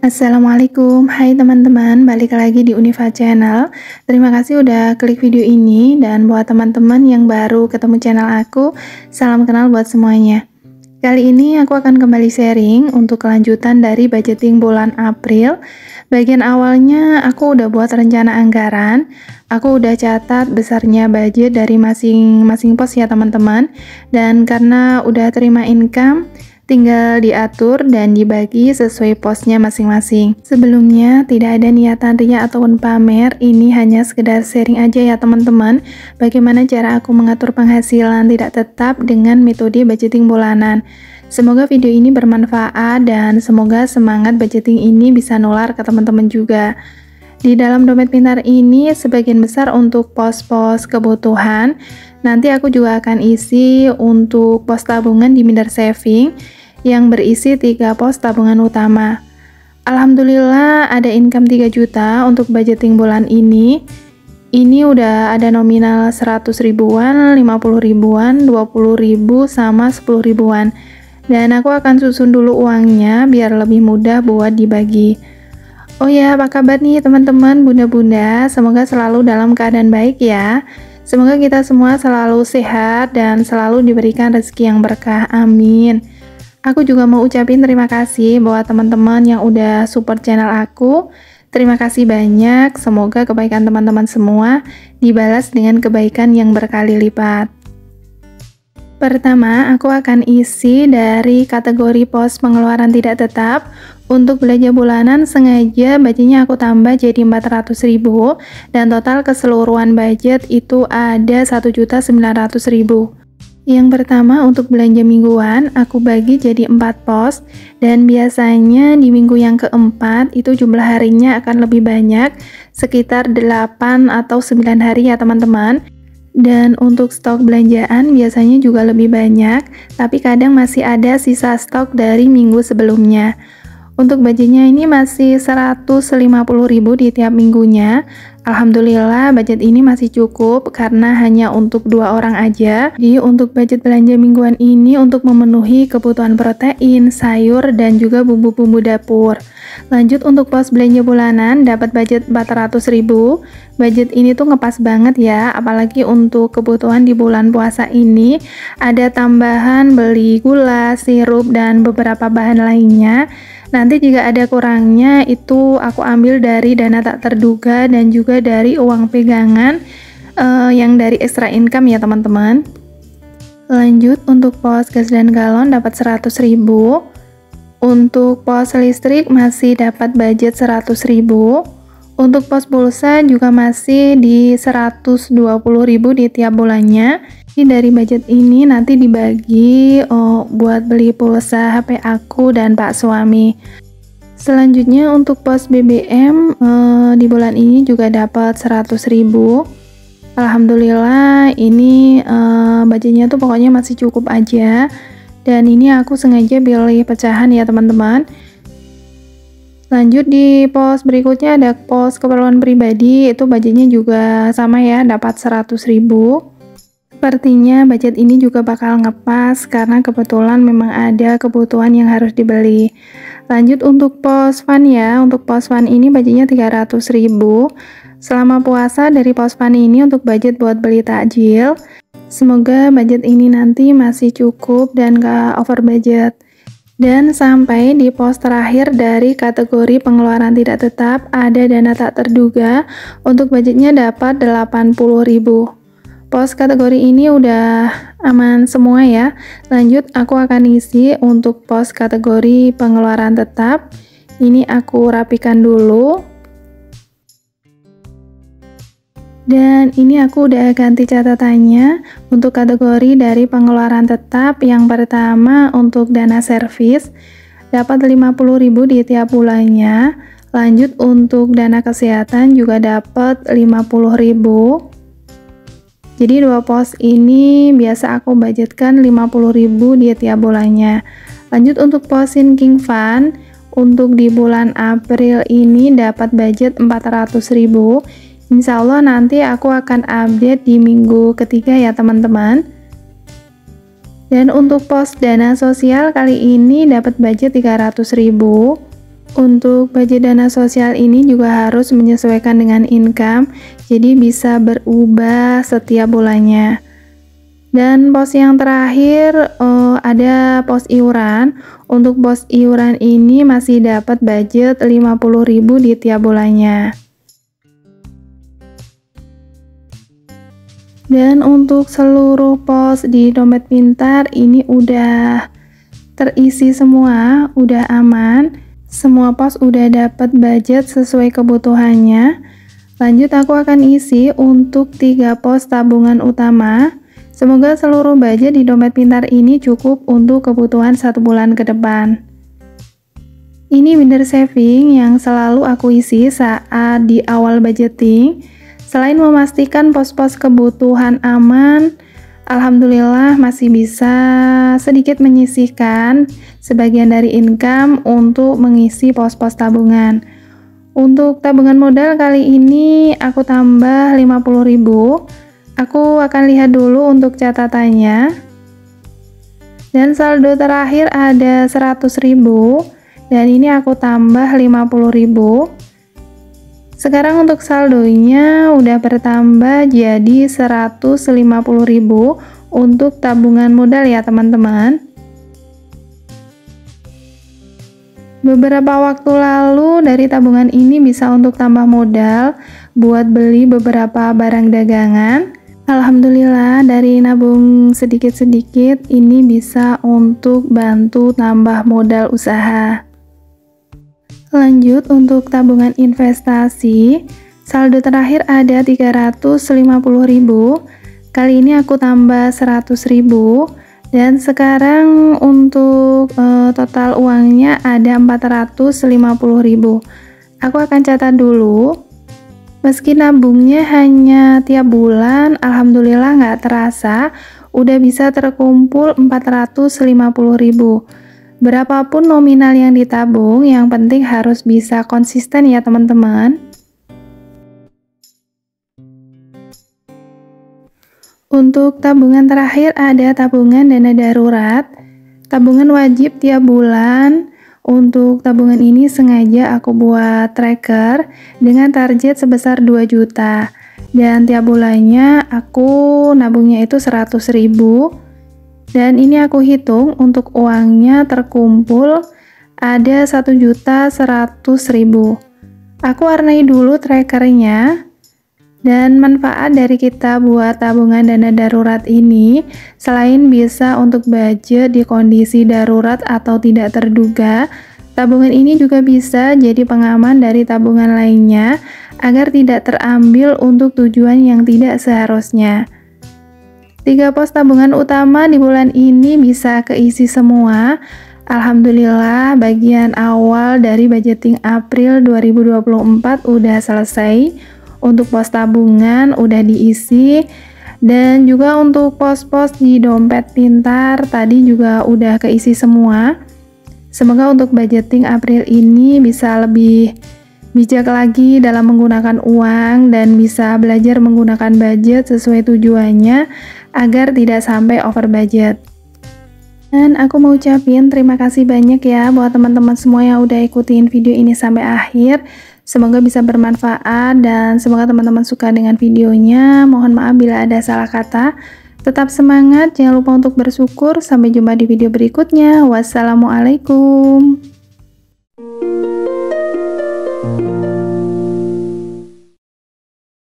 Assalamualaikum, hai teman-teman, balik lagi di Unifa Channel. Terima kasih udah klik video ini, dan buat teman-teman yang baru ketemu channel aku, salam kenal buat semuanya. Kali ini aku akan kembali sharing untuk kelanjutan dari budgeting bulan April. Bagian awalnya aku udah buat rencana anggaran, aku udah catat besarnya budget dari masing-masing pos ya teman-teman. Dan karena udah terima income, tinggal diatur dan dibagi sesuai posnya masing-masing. Sebelumnya tidak ada niatan ria ataupun pamer, ini hanya sekedar sharing aja ya teman-teman, bagaimana cara aku mengatur penghasilan tidak tetap dengan metode budgeting bulanan. Semoga video ini bermanfaat dan semoga semangat budgeting ini bisa nular ke teman-teman juga. Di dalam dompet pintar ini sebagian besar untuk pos-pos kebutuhan. Nanti aku juga akan isi untuk pos tabungan di Minder Saving yang berisi 3 pos tabungan utama. Alhamdulillah ada income 3 juta untuk budgeting bulan ini. Ini udah ada nominal 100 ribuan, 50 ribuan, 20 ribu, sama 10 ribuan. Dan aku akan susun dulu uangnya biar lebih mudah buat dibagi. Oh ya, apa kabar nih teman-teman, bunda-bunda? Semoga selalu dalam keadaan baik ya. Semoga kita semua selalu sehat dan selalu diberikan rezeki yang berkah, amin. Aku juga mau ucapin terima kasih buat teman-teman yang udah support channel aku. Terima kasih banyak, semoga kebaikan teman-teman semua dibalas dengan kebaikan yang berkali lipat. Pertama, aku akan isi dari kategori pos pengeluaran tidak tetap. Untuk belanja bulanan sengaja budgetnya aku tambah jadi 400 ribu, dan total keseluruhan budget itu ada 1.900.000. Yang pertama untuk belanja mingguan aku bagi jadi 4 pos, dan biasanya di minggu yang keempat itu jumlah harinya akan lebih banyak, sekitar 8 atau 9 hari ya teman-teman. Dan untuk stok belanjaan biasanya juga lebih banyak, tapi kadang masih ada sisa stok dari minggu sebelumnya. Untuk budgetnya ini masih 150.000 di tiap minggunya. Alhamdulillah budget ini masih cukup karena hanya untuk 2 orang aja. Jadi untuk budget belanja mingguan ini untuk memenuhi kebutuhan protein, sayur, dan juga bumbu-bumbu dapur. Lanjut untuk pos belanja bulanan dapat budget 400.000. Budget ini tuh ngepas banget ya, apalagi untuk kebutuhan di bulan puasa ini. Ada tambahan beli gula, sirup, dan beberapa bahan lainnya. Nanti jika ada kurangnya itu aku ambil dari dana tak terduga dan juga dari uang pegangan yang dari extra income ya teman-teman. Lanjut untuk pos gas dan galon dapat 100.000. Untuk pos listrik masih dapat budget 100.000. Untuk pos pulsa juga masih di 120.000 di tiap bulannya. Jadi dari budget ini nanti dibagi buat beli pulsa HP aku dan Pak suami. Selanjutnya untuk pos BBM di bulan ini juga dapat 100.000. Alhamdulillah ini budgetnya tuh pokoknya masih cukup aja. Dan ini aku sengaja pilih pecahan ya teman-teman. Lanjut di pos berikutnya ada pos keperluan pribadi, itu budgetnya juga sama ya, dapat 100.000. Sepertinya budget ini juga bakal ngepas karena kebetulan memang ada kebutuhan yang harus dibeli. Lanjut untuk pos fun ya, untuk pos fun ini budgetnya 300.000. Selama puasa dari pos fun ini untuk budget buat beli takjil. Semoga budget ini nanti masih cukup dan gak over budget. Dan sampai di pos terakhir dari kategori pengeluaran tidak tetap ada dana tak terduga, untuk budgetnya dapat 80.000. Pos kategori ini udah aman semua ya. Lanjut aku akan isi untuk pos kategori pengeluaran tetap. Ini aku rapikan dulu. Dan ini aku udah ganti catatannya. Untuk kategori dari pengeluaran tetap, yang pertama untuk dana servis dapat 50.000 di tiap bulannya. Lanjut untuk dana kesehatan juga dapat 50.000. Jadi 2 pos ini biasa aku budgetkan 50.000 di tiap bulannya. Lanjut untuk pos sinking fund, untuk di bulan April ini dapat budget 400.000. Insya Allah nanti aku akan update di minggu ketiga ya teman-teman. Dan untuk pos dana sosial kali ini dapat budget 300.000. Untuk budget dana sosial ini juga harus menyesuaikan dengan income, jadi bisa berubah setiap bulannya. Dan pos yang terakhir ada pos iuran. Untuk pos iuran ini masih dapat budget 50.000 di tiap bulannya. Dan untuk seluruh pos di dompet pintar ini udah terisi semua, udah aman. Semua pos udah dapat budget sesuai kebutuhannya. Lanjut aku akan isi untuk 3 pos tabungan utama. Semoga seluruh budget di dompet pintar ini cukup untuk kebutuhan 1 bulan ke depan. Ini binder saving yang selalu aku isi saat di awal budgeting. Selain memastikan pos-pos kebutuhan aman, alhamdulillah masih bisa sedikit menyisihkan sebagian dari income untuk mengisi pos-pos tabungan. Untuk tabungan modal kali ini aku tambah 50.000. Aku akan lihat dulu untuk catatannya. Dan saldo terakhir ada 100.000 dan ini aku tambah 50.000. Sekarang untuk saldonya udah bertambah jadi 150.000 untuk tabungan modal ya teman-teman. Beberapa waktu lalu dari tabungan ini bisa untuk tambah modal buat beli beberapa barang dagangan. Alhamdulillah dari nabung sedikit-sedikit ini bisa untuk bantu tambah modal usaha. Lanjut untuk tabungan investasi, saldo terakhir ada 350.000. Kali ini aku tambah 100.000 dan sekarang untuk total uangnya ada 450.000. Aku akan catat dulu. Meski nabungnya hanya tiap bulan, alhamdulillah nggak terasa, udah bisa terkumpul 450.000. Berapapun nominal yang ditabung, yang penting harus bisa konsisten ya teman-teman. Untuk tabungan terakhir ada tabungan dana darurat. Tabungan wajib tiap bulan. Untuk tabungan ini sengaja aku buat tracker dengan target sebesar 2 juta. Dan tiap bulannya aku nabungnya itu 100.000. Dan ini aku hitung untuk uangnya terkumpul ada 1.100.000. Aku warnai dulu trackernya. Dan manfaat dari kita buat tabungan dana darurat ini, selain bisa untuk budget di kondisi darurat atau tidak terduga, tabungan ini juga bisa jadi pengaman dari tabungan lainnya agar tidak terambil untuk tujuan yang tidak seharusnya. 3 pos tabungan utama di bulan ini bisa keisi semua. Alhamdulillah bagian awal dari budgeting April 2024 udah selesai. Untuk pos tabungan udah diisi dan juga untuk pos-pos di dompet pintar tadi juga udah keisi semua. Semoga untuk budgeting April ini bisa lebih bijak lagi dalam menggunakan uang dan bisa belajar menggunakan budget sesuai tujuannya agar tidak sampai over budget. Dan aku mau ucapin terima kasih banyak ya buat teman-teman semua yang udah ikutin video ini sampai akhir. Semoga bisa bermanfaat dan semoga teman-teman suka dengan videonya. Mohon maaf bila ada salah kata. Tetap semangat, jangan lupa untuk bersyukur. Sampai jumpa di video berikutnya. Wassalamualaikum.